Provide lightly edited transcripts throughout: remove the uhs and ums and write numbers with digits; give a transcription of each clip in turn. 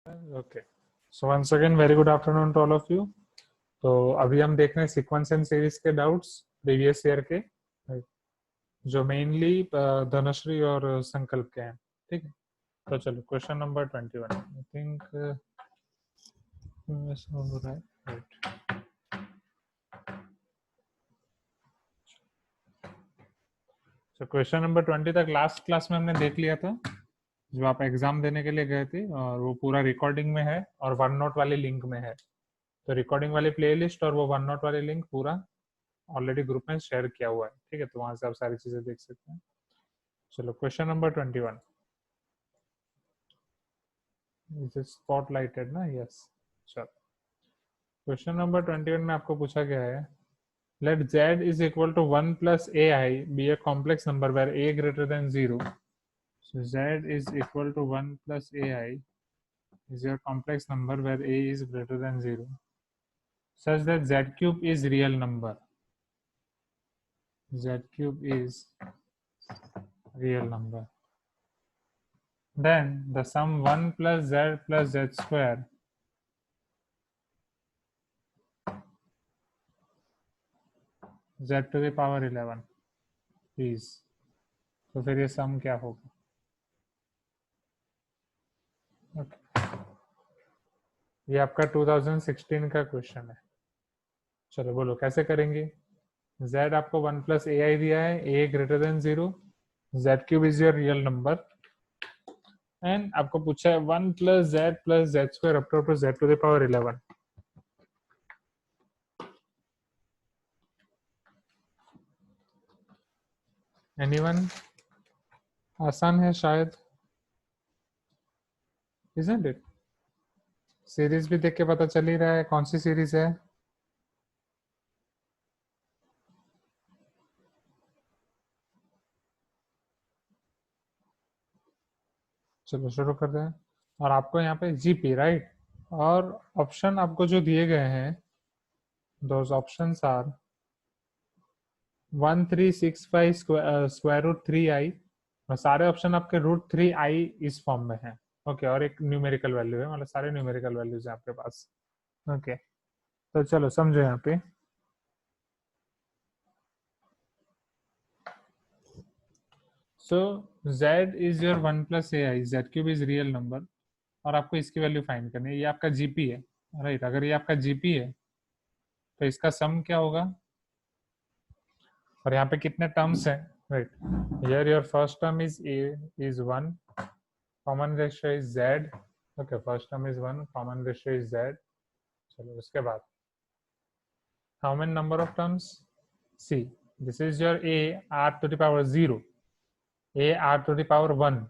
Okay, so once again very good afternoon to all of you. तो अभी हम देख रहे हैं सीक्वेंस एंड सीरीज के डाउट्स प्रीवियस ईयर के, जो मेनली धनश्री और संकल्प के हैं। ठीक है, तो चलो क्वेश्चन नंबर 21 आई थिंक हो रहा है। राइट, तो क्वेश्चन नंबर 20 तक लास्ट क्लास में हमने देख लिया था, जो आप एग्जाम देने के लिए गए थे, और वो पूरा रिकॉर्डिंग में है और वन नोट वाले लिंक में है। तो रिकॉर्डिंग वाली प्लेलिस्ट और वो वन नोट वाले लिंक पूरा ऑलरेडी ग्रुप में शेयर किया हुआ है। ठीक है, तो वहां से आप सारी चीजें देख सकते हैं। चलो क्वेश्चन नंबर 21 इज स्पॉटलाइटेड ना? यस। चलो क्वेश्चन नंबर 21 में आपको पूछा गया है, late z is equal to 1 plus ai be a complex number where a greater than 0. So z is equal to 1 plus ai is your complex number where a is greater than 0 such that z cube is real number. Z cube is real number. Then the sum 1 plus z square z to the power 11 is, तो फिर ये सम क्या होगा? okay. ये आपका 2016 का question है। चलो बोलो कैसे करेंगे। z आपको 1 प्लस ए आई दिया है, a greater than 0, z cube is your real number, and आपको पूछा है 1 plus z square up to z to the power 11। Anyone? आसान है शायद, इजंट इट? सीरीज भी देख के पता चल ही रहा है कौन सी सीरीज है। चलो शुरू कर रहे हैं। और आपको यहाँ पे जीपी राइट, और ऑप्शन आपको जो दिए गए हैं, those options are 1365 square root 3i, और सारे ऑप्शन आपके रूट 3i इस फॉर्म में है। ओके, और एक न्यूमेरिकल वैल्यू है, मतलब सारे न्यूमेरिकल वैल्यूज हैं आपके पास। ओके, तो चलो समझो यहाँ पे। सो z इज your 1 plus A I, Z cube is real number, और आपको इसकी वैल्यू फाइंड करनी है। ये आपका जीपी है राइट। अगर ये आपका जीपी है तो इसका सम क्या होगा, और यहाँ पे कितने टर्म्स हैं right. Here your first term is a is 1, common ratio is z। Okay, first term is 1, common ratio is z। चलो उसके बाद how many number of terms, see this is your a r to the power 0, a r to the power 1,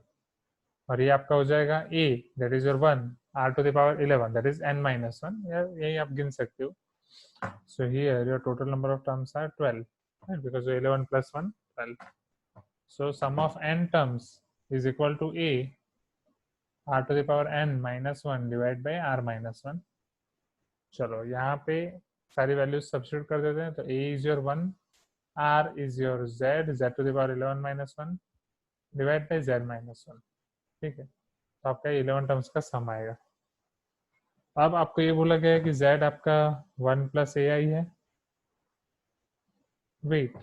और ये आपका हो जाएगा a that is your 1 r to the power 11 that is n minus 1। यही आप गिन सकते हो। So here your total number of terms are 12, right? Because 11 plus 1, 12. So sum of n terms is equal to a r to the power n minus 1 divided by r minus 1. चलो यहाँ पे सारी values substitute कर देते हैं। तो a is your 1, r is your z, z to the power 11 minus 1 divided by z minus 1। ठीक है, तो आपका 11 टर्म्स का सम आएगा। अब आपको ये बोला गया है कि z आपका 1 प्लस ए आई है। वेट,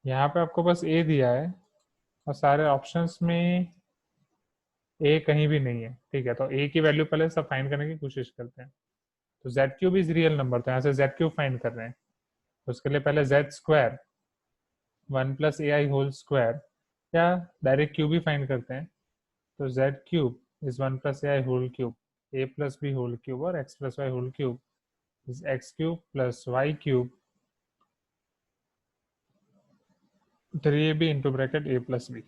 यहाँ पे आपको बस a दिया है और सारे ऑप्शंस में a कहीं भी नहीं है। ठीक है, तो a की वैल्यू पहले सब फाइंड करने की कोशिश करते हैं। तो z cube is real number, तो यहाँ से z क्यूब फाइंड कर रहे हैं। तो उसके लिए पहले z square 1 plus A I whole square, या डायरेक्ट क्यूब ही फाइंड करते हैं। तो z cube is 1 plus A I whole cube, a plus B whole cube, और x plus Y whole cube is x cube plus Y cube 3ab into bracket a plus b.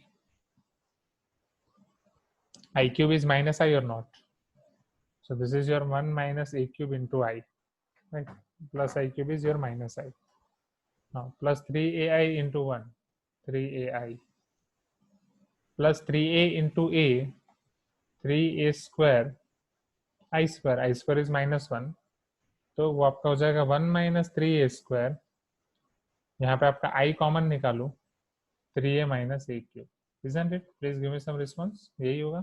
I cube is minus I or not? So this is your 1 minus a cube into I, right? Plus I cube is your minus I. Now plus 3ai into 1, 3ai, plus 3a into a, 3a square, I square is minus 1, तो वो आपका हो जाएगा 1 minus 3a square। यहाँ पे आपका I common निकालो, 3a minus a cube, isn't it? Please give me some response। यही होगा।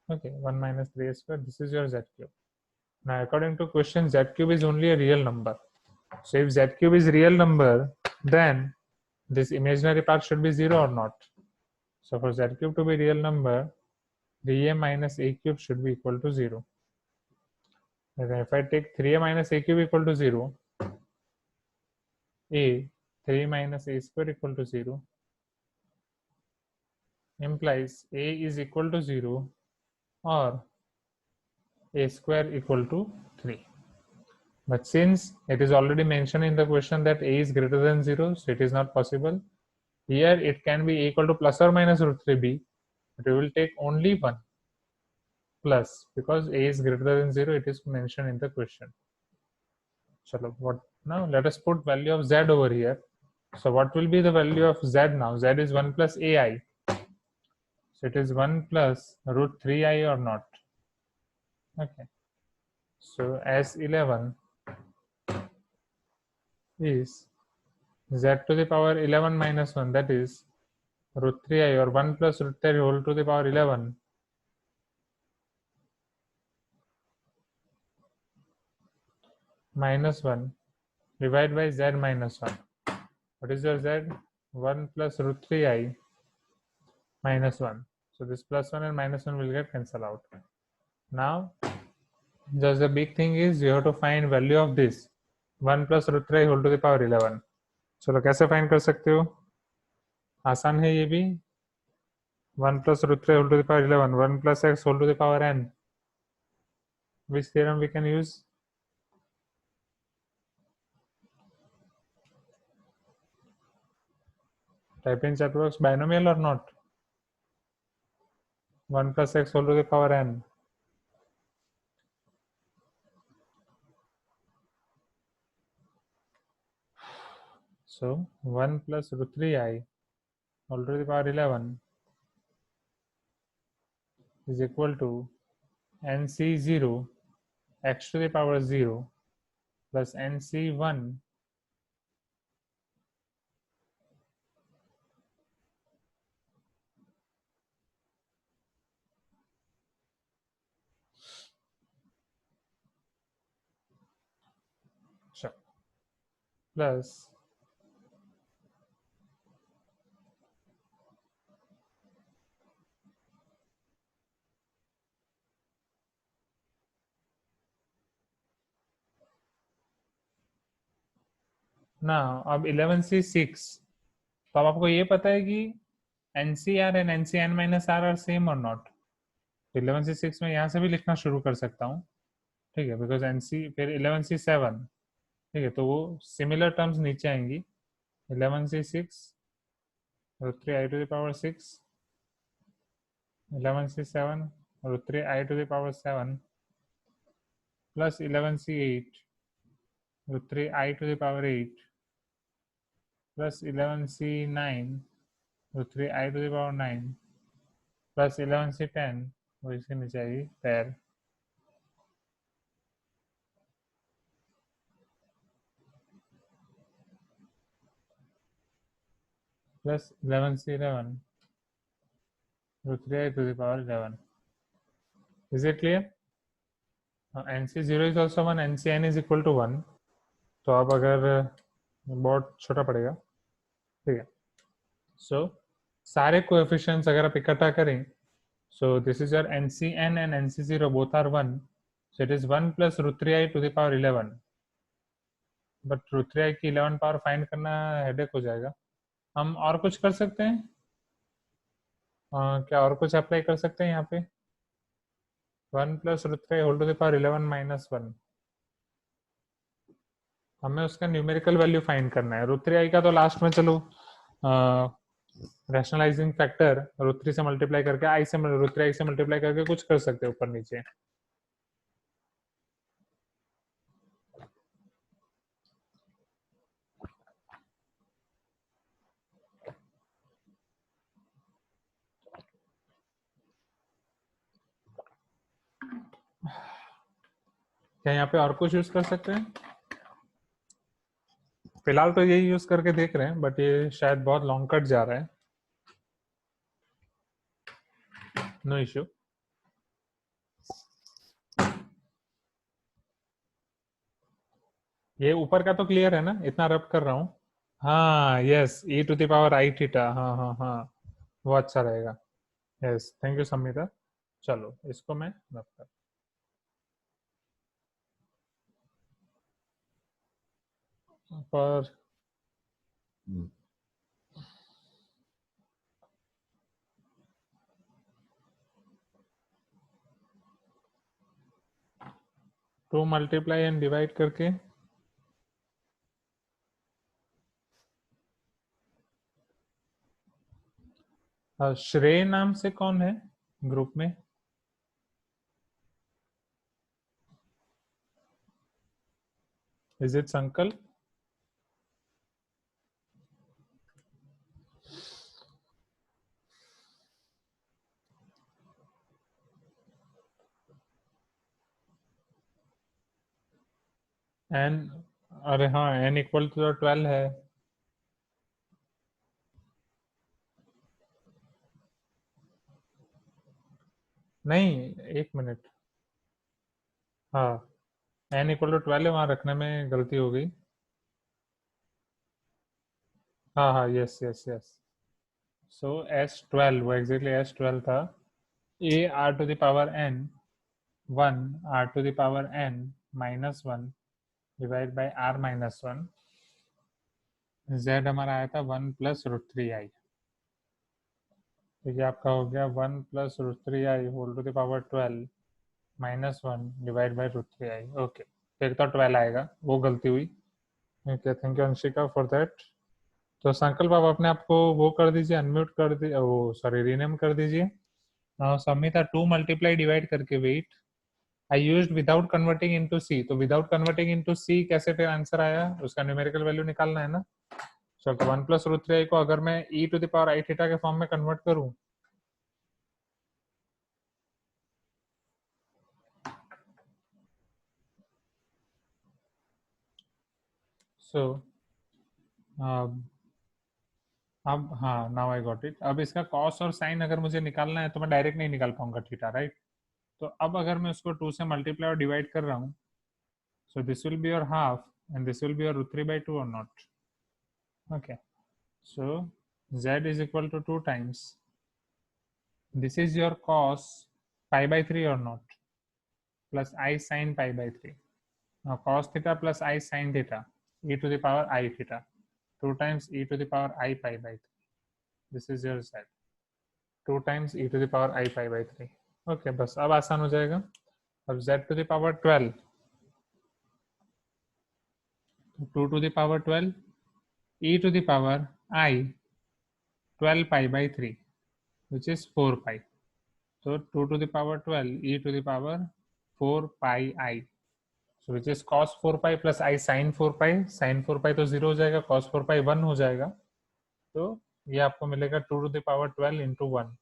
Okay, 1 minus 3a square, this is your z cube. Now according to question, z cube is only a real number. So if z cube is real number, then this imaginary part should be 0 or not. So for z cube to be real number, 3a minus a cube should be equal to 0. And if I take 3a minus a cube equal to 0, a 3 minus a square equal to 0 implies a is equal to 0 or a square equal to 3. But since it is already mentioned in the question that a is greater than 0, so it is not possible. Here it can be equal to plus or minus root 3b, but we will take only 1 plus because a is greater than 0, it is mentioned in the question. So what now? Let us put value of z over here. So what will be the value of z now? Z is 1 plus ai. So it is 1 plus root 3i or not? Okay. So as 11 is z to the power 11 minus 1, that is root 3i, or 1 plus root 3 whole to the power 11 minus 1 divided by z minus 1. What is your z? 1 plus root 3i minus 1. So this plus 1 and minus 1 will get cancelled out. Now just the big thing is you have to find value of this 1 plus root 3 whole to the power 11. चलो कैसे find कर सकते हो? आसान है ये भी. 1 plus root 3 whole to the power 11, 1 plus x whole to the power n. Which theorem we can use? Type in chat box, binomial or not? 1 plus x whole to the power n. So 1 plus root 3i whole to the power 11 is equal to nc0 x to the power 0 plus nc1 plus now अब 11c6. तो अब आपको ये पता है कि NCR and NCN minus R are same or not. 11c6 में यहाँ से भी लिखना शुरू कर सकता हूँ, ठीक है, बिकॉज NC फिर 11c7, ठीक है, तो वो सिमिलर टर्म्स नीचे आएंगी. 11c6 root 3 I to the power 6, 11c7 root 3 I to the power 7 plus 11c8 root 3 I to the power 8 plus 11c9 root 3 I to the power 9 plus 11c10 वो इसके नीचे आएगी पैर plus 11c11 root 3 I to the power 11. Is it clear? NC0 is also 1, NCN is equal to 1. तो अब अगर बहुत छोटा पड़ेगा, ठीक है. सो सारे कोएफिशिएंट्स अगर आप इकट्ठा करें, so this is your NCN and NC0 both are 1, so it is 1 plus root 3i to the power 11. But root 3i की 11 पावर फाइंड करना हेडेक हो जाएगा. हम और कुछ कर सकते हैं, क्या और कुछ अप्लाई कर सकते हैं यहाँ पे? 1 plus root 3 whole to the power 11 minus 1. हमें उसका न्यूमेरिकल वैल्यू फाइंड करना है. रूट 3i का तो लास्ट में चलो रैशनलाइजिंग फैक्टर रूट 3 से मल्टीप्लाई करके आई से रूट 3i से मल्टीप्लाई करके कुछ कर सकते हैं ऊपर नीचे. क्या यहाँ पे और कुछ यूज कर सकते हैं? फिलहाल तो यही यूज करके देख रहे हैं, बट ये शायद बहुत लॉन्ग कट जा रहा है. No issue. ये ऊपर का तो क्लियर है ना, इतना रब कर रहा हूँ। हाँ yes, E to the power I theta, हाँ हाँ हाँ, वो अच्छा रहेगा। Yes, thank you Samita. चलो इसको मैं रब कर, पर 2 मल्टीप्लाई एंड डिवाइड करके। श्रेय नाम से कौन है ग्रुप में? इज इट संकल्प? एन, अरे हाँ, एन इक्वल टू 12 है। नहीं, एक मिनट। हाँ, एन इक्वल टू 12 है, वहां रखने में गलती हो गई। हाँ हाँ, यस यस यस। सो S12, वो एग्जैक्टली S12 था। A R to the power N 1, R to the power N minus 1 divide by R minus 1। Z हमारा आया था 1 + √3i। तो ये आपका हो गया 1 + √3i whole to the power 12 minus 1 divide by √3i। Okay, फिर तो 12 आएगा, वो गलती हुई। Okay, thank you Anshika for that. तो संकल्प आप अपने आप को वो कर दीजिए, अनम्यूट कर दीजिए, वो सॉरी रीनेम कर दीजिए। नाउ सबमिट 2 मल्टीप्लाई डिवाइड करके, wait, I used without converting into C. तो विदाउट कन्वर्टिंग इनटू सी कैसे फिर आंसर आया, उसका न्यूमेरिकल वैल्यू निकालना है ना। चलो, तो 1 + √3i को अगर मैं e to the power I theta के फॉर्म में कन्वर्ट करूं, सो अब हाँ, नाउ आई गॉट इट। अब इसका कॉस और साइन अगर मुझे निकालना है तो मैं डायरेक्ट नहीं निकाल पाऊंगा थीटा, राइट। तो अब अगर मैं उसको 2 से मल्टीप्लाई और डिवाइड कर रहा हूँ, so this will be your half and this will be your √3/2 or not? Okay, so z is equal to 2 times, this is your cos pi/3 or not, plus I sin pi/3. Now cos theta plus I sin theta, e to the power I theta, 2 times e to the power I pi/3. This is your z, 2 times e to the power I pi/3. Okay, बस अब आसान हो जाएगा। अब z to the power 12, 2 to the power 12, e to the power I 12 pi/3, which is 4 pi. So 2 to the power 12 e to the power 4 pi I, so which is cos 4 pi plus I sin 4 pi। sin 4 pi तो 0 हो जाएगा, cos 4 pi 1 हो जाएगा। तो ये आपको मिलेगा 2 to the power 12 into 1,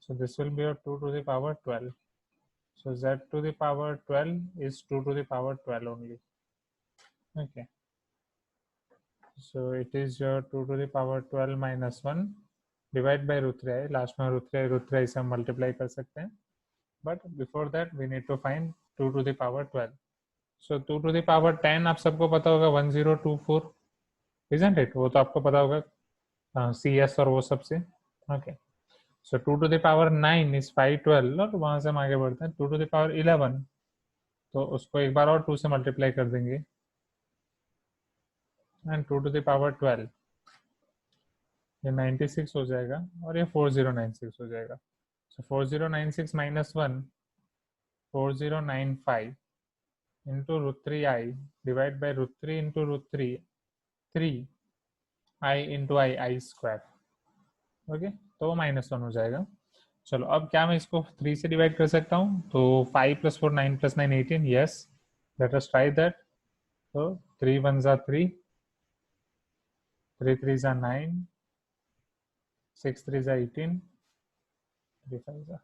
so this will be your 2 to the power 12। so z to the power 12 is 2 to the power 12 only। okay, so it is your 2 to the power 12 minus 1 divide by √3i। Last में √3i से हम multiply कर सकते हैं, but before that we need to find 2 to the power 12। so 2 to the power 10 आप सबको पता होगा 1024, isn't it? वो तो आपको पता होगा CS और वो सबसे। Okay, so 2 to the power 9 is 512, और वहां से हम आगे बढ़ते हैं 2 to the power 11, तो उसको एक बार और 2 से मल्टीप्लाई कर देंगे, एंड 2 to the power 12, ये 96 हो जाएगा और ये 4096 हो जाएगा। सो 4096 minus 1, 4095 into √3i divide by √3 into √3, 3i into i square. Okay, तो वो -1 हो जाएगा। चलो, अब क्या मैं इसको 3 से डिवाइड कर सकता हूँ? तो 5 + 4 9 + 9 18, yes, let us try that. तो 3 1 ज़ा 3, 3 3 ज़ा 9, 6 3 ज़ा 18, 3 5 ज़ा,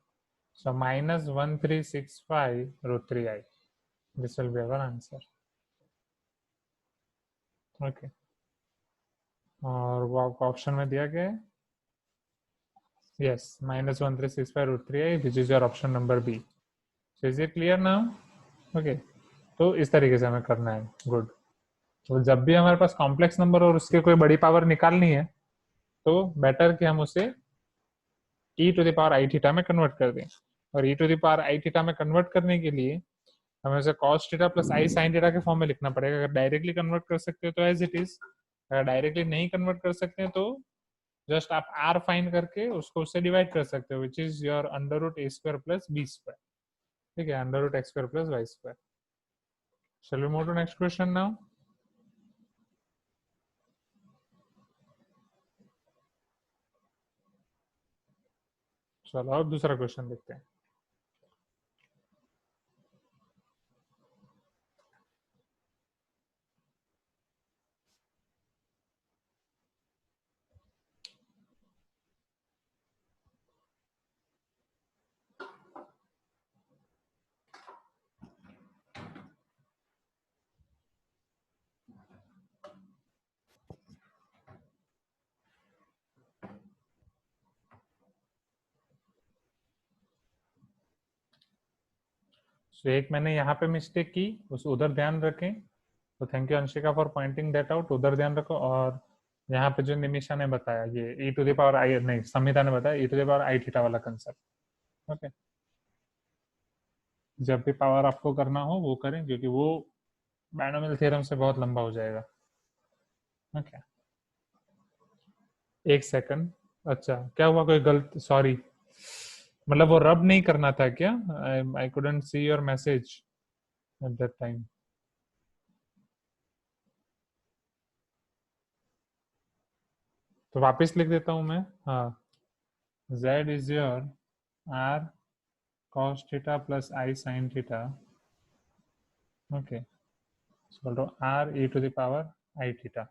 so -1365 √3i, this will be our answer। Okay, और वो आपको ऑप्शन में दिया गया है, yes, -1365 √3i, which is your option number B। so is it clear now? okay, तो इस तरीके से हमें करना है। गुड। तो जब भी हमारे पास कॉम्प्लेक्स नंबर और उसके कोई बड़ी पावर निकालनी है तो बेटर कि हम उसे e to the power I theta में कन्वर्ट कर दें। और e to the power I theta में कन्वर्ट करने के लिए हमें उसे cos theta plus i sine theta के फॉर्म में लिखना पड़ेगा। अगर डायरेक्टली कन्वर्ट कर सकते हो तो एज इट इज, अगर डायरेक्टली नहीं कन्वर्ट कर सकते हैं तो जस्ट आप आर फाइन करके उसको उससे डिवाइड कर सकते हो, which is your under root A square plus B square. ठीक है, under root X square plus Y square. Shall we move to next question now? चलो अब दूसरा क्वेश्चन देखते हैं। तो एक मैंने यहाँ पे मिस्टेक की, उस उधर ध्यान रखें। तो thank you Anshika for pointing that out, उधर ध्यान रखो। और यहाँ पे जो निमिषा ने बताया ये e to the power i, नहीं संहिता ने बताया e to the power I theta वाला कंसेप्ट। ओके, जब भी पावर आपको करना हो वो करें, क्योंकि वो बायनोमियल थ्योरम से बहुत लंबा हो जाएगा। ओके, एक सेकंड। अच्छा क्या हुआ, कोई गलत, सॉरी, मतलब वो रब नहीं करना था क्या? I couldn't see your message at that time. तो वापस लिख देता हूँ मैं। हाँ, z इज योर r cos theta plus i sin theta, okay, equal to r e to the power i theta.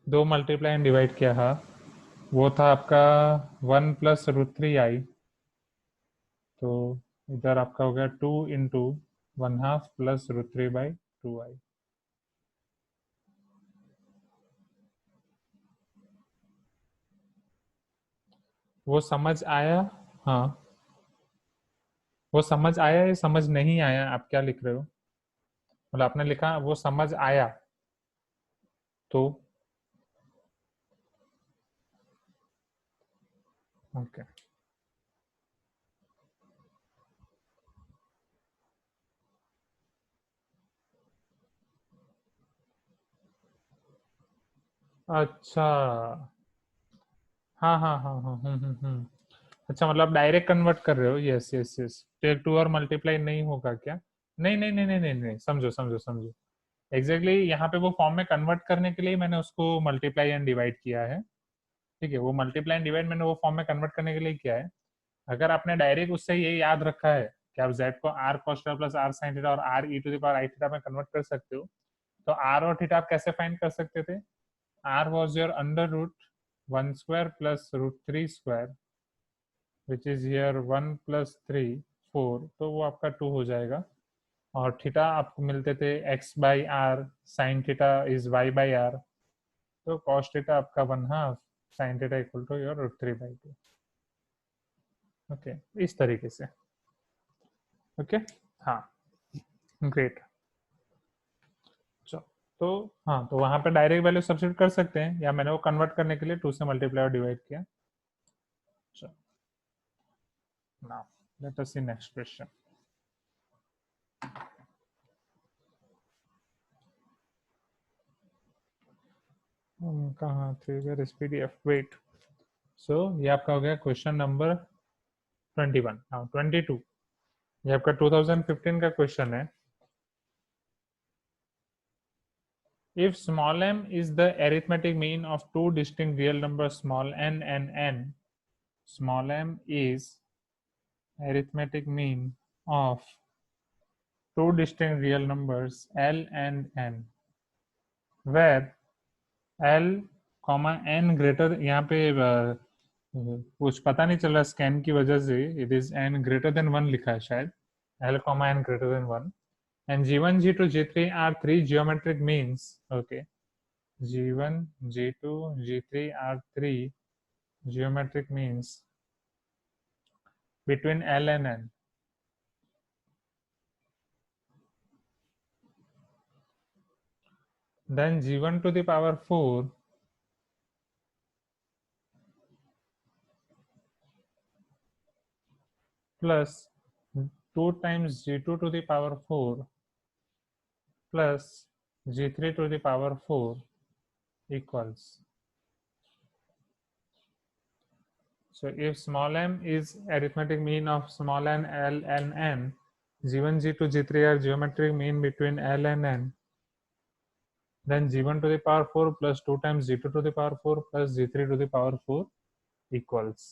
दो मल्टीप्लाई एंड डिवाइड किया, हाँ वो था आपका 1 + √3i। तो इधर आपका हो गया 2 × 1/2 + √3/2i। वो समझ आया? हाँ, वो समझ आया या समझ नहीं आया, आप क्या लिख रहे हो? मतलब आपने लिखा वो समझ आया तो ओके। अच्छा, हाँ हाँ हाँ हाँ, अच्छा मतलब डायरेक्ट कन्वर्ट कर रहे हो, यस यस यस। तो एक टू और मल्टीप्लाई नहीं होगा क्या? नहीं नहीं नहीं नहीं नहीं नहीं, समझो समझो समझो। एग्जैक्टली यहाँ पे वो फॉर्म में कन्वर्ट करने के लिए मैंने उसको मल्टीप्लाई एंड डिवाइड किया है। ठीक है, वो मल्टीप्लाई एंड डिवाइड मैंने वो फॉर्म में कन्वर्ट करने के लिए किया है। अगर आपने डायरेक्ट उससे ये याद रखा है कि आप z को r cos theta plus r sin theta और r e to the power i theta में कन्वर्ट कर सकते हो, तो r और थीटा आप कैसे फाइंड कर सकते थे? r was your under root 1 square plus √3 square which is here 1 + 3 4, तो वो आपका 2 हो जाएगा। और थीटा आपको मिलते थे x/r, sine theta is y/r, तो cos थीटा आपका 1/2 sine theta equal to your √3/2। Okay, इस तरीके से। ओके, हाँ, ग्रेट। तो हाँ, तो वहां पे डायरेक्ट वैल्यू सब्स्टिट्यूट कर सकते हैं, या मैंने वो कन्वर्ट करने के लिए 2 से मल्टीप्लाई और डिवाइड किया। नाउ लेट अस सी नेक्स्ट क्वेश्चन। कहाँ थे, वेयर इज पीडीएफ, वेट। सो ये आपका हो गया क्वेश्चन नंबर 21। हाँ 22, ये आपका 2015 का क्वेश्चन है। If small m is the arithmetic mean of two distinct real numbers small n and n, small m is arithmetic mean of two distinct real numbers L and n, where L, n greater, यहाँ पे कुछ पता नहीं चल रहा scan की वजह से, it is n greater than 1 लिखा है शायद, L, n greater than 1, and G1, G2, G3 are three geometric means. Okay, G1, G2, G3 are three geometric means between L and N. then g1 to the power 4 plus 2 times g2 to the power 4 plus g3 to the power 4 equals. So if small m is arithmetic mean of small n, L, and n, g1, g2, g3 are geometric mean between L and n, then g1 to the power 4 plus 2 times g2 to the power 4 plus g3 to the power 4 equals.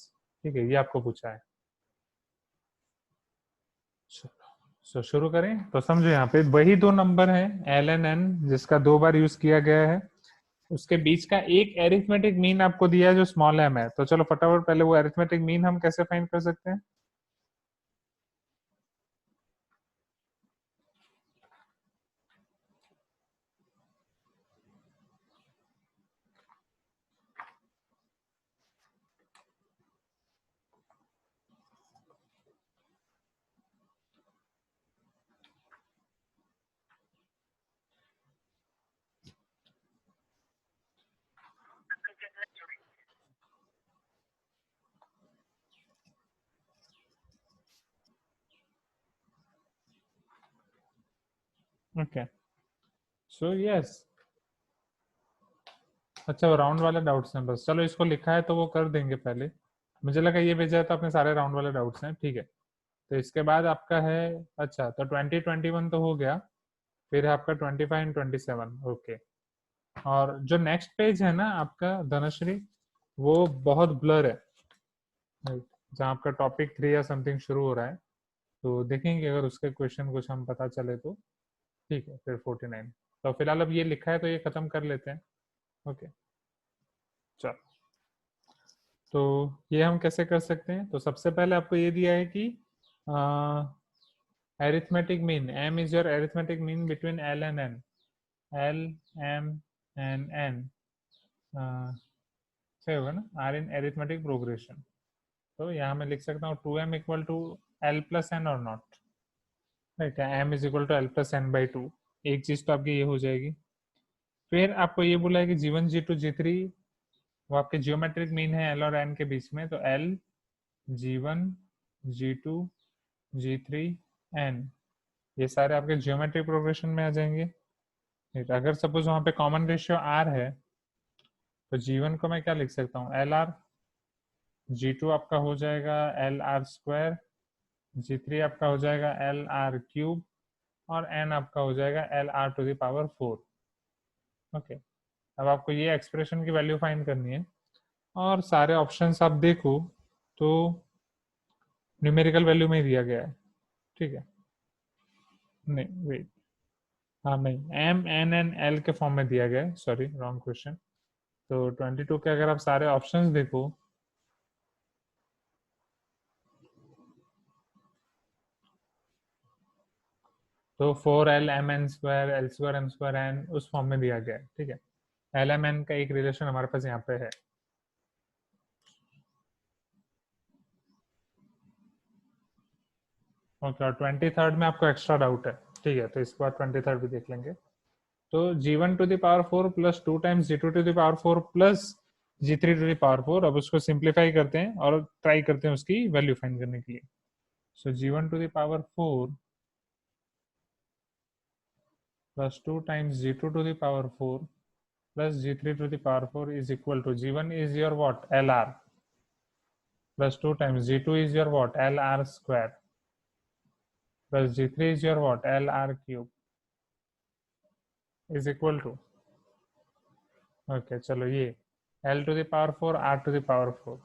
ठीक है, ये आपको पूछा है. सो शुरू करें. तो समझो यहाँ पे वही दो नंबर है एल एन एन जिसका दो बार यूज किया गया है, उसके बीच का एक एरिथमेटिक मीन आपको दिया है जो स्मॉल एम है. तो चलो फटाफट पहले वो एरिथमेटिक मीन हम कैसे फाइंड कर सकते हैं. Okay, so yes. अच्छा, वो राउंड वाले डाउट्स हैं बस. चलो इसको लिखा है तो वो कर देंगे पहले. मुझे लगा ये भेजा है तो अपने सारे राउंड वाले डाउट्स हैं. ठीक है, तो इसके बाद आपका है. अच्छा, तो 2021 तो हो गया. फिर है आपका 25 एंड 27. ओके. और जो नेक्स्ट पेज है ना आपका धनश्री, वो बहुत ब्लर है. जहाँ आपका टॉपिक 3 या समथिंग शुरू हो रहा है, तो देखेंगे अगर उसके क्वेश्चन कुछ हम पता चले तो. ठीक है, फिर 49. तो फिलहाल अब ये लिखा है तो ये खत्म कर लेते हैं. ओके, चलो. तो ये हम कैसे कर सकते हैं. तो सबसे पहले आपको ये दिया है कि arithmetic mean, m is your arithmetic mean between L and n. L, m and n से होगा ना, are in arithmetic progression. तो यहाँ मैं लिख सकता हूँ 2m equal to l plus n और not. Right, m is equal to l plus n by 2. एक चीज तो आपकी ये हो जाएगी. फिर आपको ये बोला है कि g1, g2, g3 वो आपके जियोमेट्रिक मीन है l और n के बीच में. तो l, g1, g2, g3, n ये सारे आपके जियोमेट्रिक प्रोग्रेशन में आ जाएंगे. अगर सपोज वहां पे कॉमन रेशियो r है तो g1 को मैं क्या लिख सकता हूँ, एल आर. g2 आपका हो जाएगा एल आर स्क्वायर. g3 आपका हो जाएगा एल आर क्यूब. और n आपका हो जाएगा L R to the power 4. Okay, अब आपको ये एक्सप्रेशन की वैल्यू फाइंड करनी है. और सारे ऑप्शंस आप देखो तो न्यूमेरिकल वैल्यू में ही दिया गया है. ठीक है, नहीं वेट, हाँ नहीं, एम एन एन एल के फॉर्म में दिया गया है. Sorry, wrong question. तो 22 के अगर आप सारे ऑप्शंस देखो तो 4l M N square L square M square N उस फॉर्म में दिया गया है. ठीक है, एल एम एन का एक रिलेशन हमारे पास यहाँ पे है. ओके, और 23rd में आपको एक्स्ट्रा डाउट है. ठीक है, तो इसके बाद 23rd भी देख लेंगे. तो g1 to the power 4 plus 2 times g2 to the power 4 plus g3 to the power 4. अब उसको सिंप्लीफाई करते हैं और ट्राई करते हैं उसकी वैल्यू फाइंड करने के लिए. So g1 to the power 4 plus 2 times g2 to the power 4 plus g3 to the power 4 is equal to g1 is your what, lr, plus 2 times g2 is your what, lr square, plus g3 is your what, lr cube is equal to. okay, चलो ये l to the power 4 r to the power 4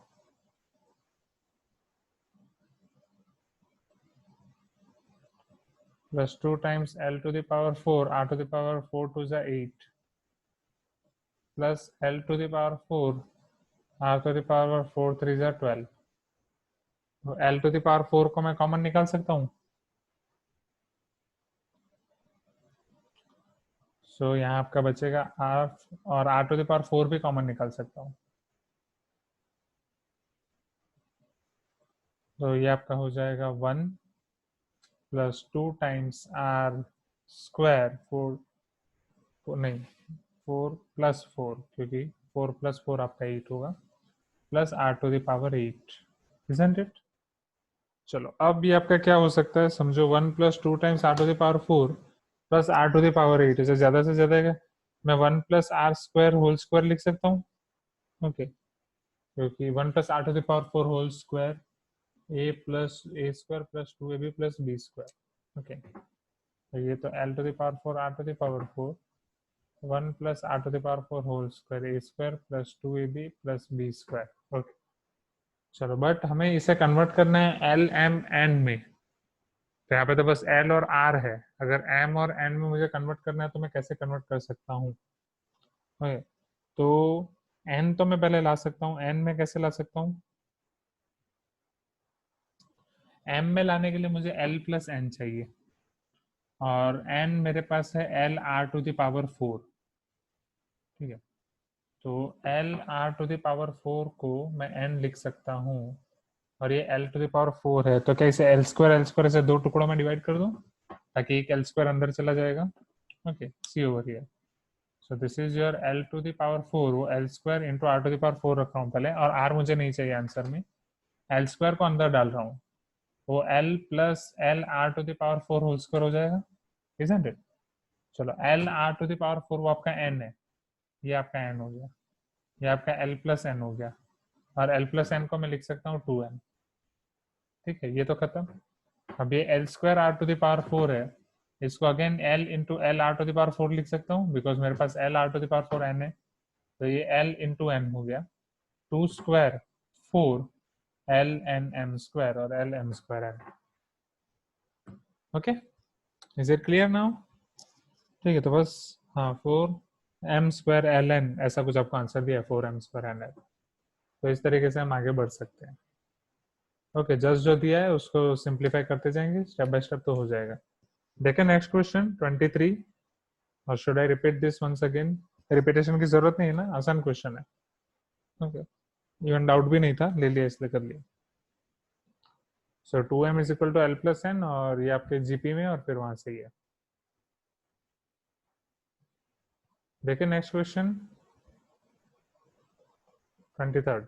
plus 2 times l to the power 4 r to the power 4 to the 8 plus l to the power 4 r to the power 4 3 is 12. तो l to the power 4 को मैं common निकाल सकता हूँ. सो यहाँ आपका बचेगा r, और r टू द पावर 4 भी कॉमन निकाल सकता हूँ. तो ये आपका हो जाएगा 1 प्लस 2 टाइम्स r स्क्वायर 4 नहीं 4 + 4 क्योंकि 4 + 4 आपका 8 होगा प्लस r⁴ 8 इजंट इट। चलो अब ये आपका क्या हो सकता है, समझो 1 + 2 टाइम्स r⁴ प्लस r⁴ 8 इसे ज्यादा से ज्यादा है, मैं 1 + r² होल स्क्वायर लिख सकता हूँ। ओके क्योंकि 1 + r⁴ whole square a + a² + 2ab + b²। Okay तो ये तो l⁴ r⁴ 1 + r⁴ whole square a² + 2ab + b²। Okay चलो बट हमें इसे कन्वर्ट करना है एल एम एन में, तो यहाँ पे तो बस एल और आर है, अगर एम और एन में मुझे कन्वर्ट करना है तो मैं कैसे कन्वर्ट कर सकता हूँ। ओके तो एन तो मैं पहले ला सकता हूँ, एन में कैसे ला सकता हूँ, एम में लाने के लिए मुझे एल + एन चाहिए और एन मेरे पास है l r⁴ ठीक है, तो l r⁴ को मैं n लिख सकता हूँ और ये l⁴ है, तो क्या इसे l² से 2 टुकड़ों में डिवाइड कर दूं ताकि एक l² अंदर चला जाएगा। Okay see over here, so this is your l⁴ वो l² इंटू r⁴ रख रहा हूँ पहले, और r मुझे नहीं चाहिए आंसर में, l² को अंदर डाल रहा हूँ, वो l + l r⁴ whole square हो जाएगा इजंट इट। चलो l r⁴ वो आपका n है, ये आपका n हो गया, ये आपका l + n हो गया, और l + n को मैं लिख सकता हूँ 2n। ठीक है ये तो खत्म। अब ये l² r⁴ है, इसको again l into l r⁴ लिख सकता हूँ बिकॉज मेरे पास l r⁴ n है, तो ये l इंटू n हो गया, 2² 4 l n m² और l m² n। Okay is it clear now. ठीक है तो बस हाँ 4m² ln ऐसा कुछ आपको आंसर दिया, 4m² nl, तो इस तरीके से हम आगे बढ़ सकते हैं। ओके जस्ट जो दिया है उसको सिंप्लीफाई करते जाएंगे स्टेप बाय स्टेप तो हो जाएगा। देखें नेक्स्ट क्वेश्चन 23, और should I repeat this once again, repetition की जरूरत नहीं है ना, आसान क्वेश्चन है। ओके इवन डाउट भी नहीं था, ले लिया इसलिए कर लिया। सो 2m = l + n और ये आपके जीपी में और फिर वहां से ही है। देखिए next question 23,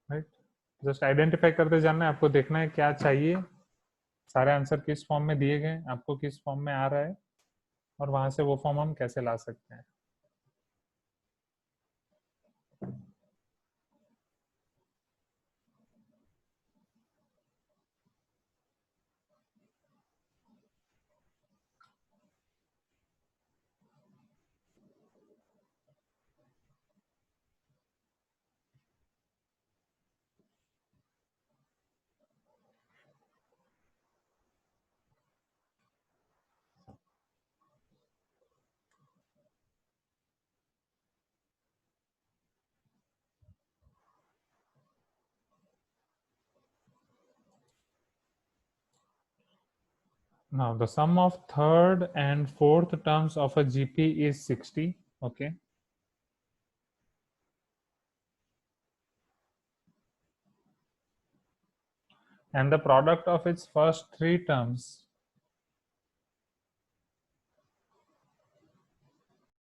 right, just identify करते जाना है, आपको देखना है क्या चाहिए, सारे आंसर किस फॉर्म में दिए गए, आपको किस फॉर्म में आ रहा है, और वहां से वो फॉर्म हम कैसे ला सकते हैं। Now the sum of third and fourth terms of a GP is 60. Okay. And the product of its first 3 terms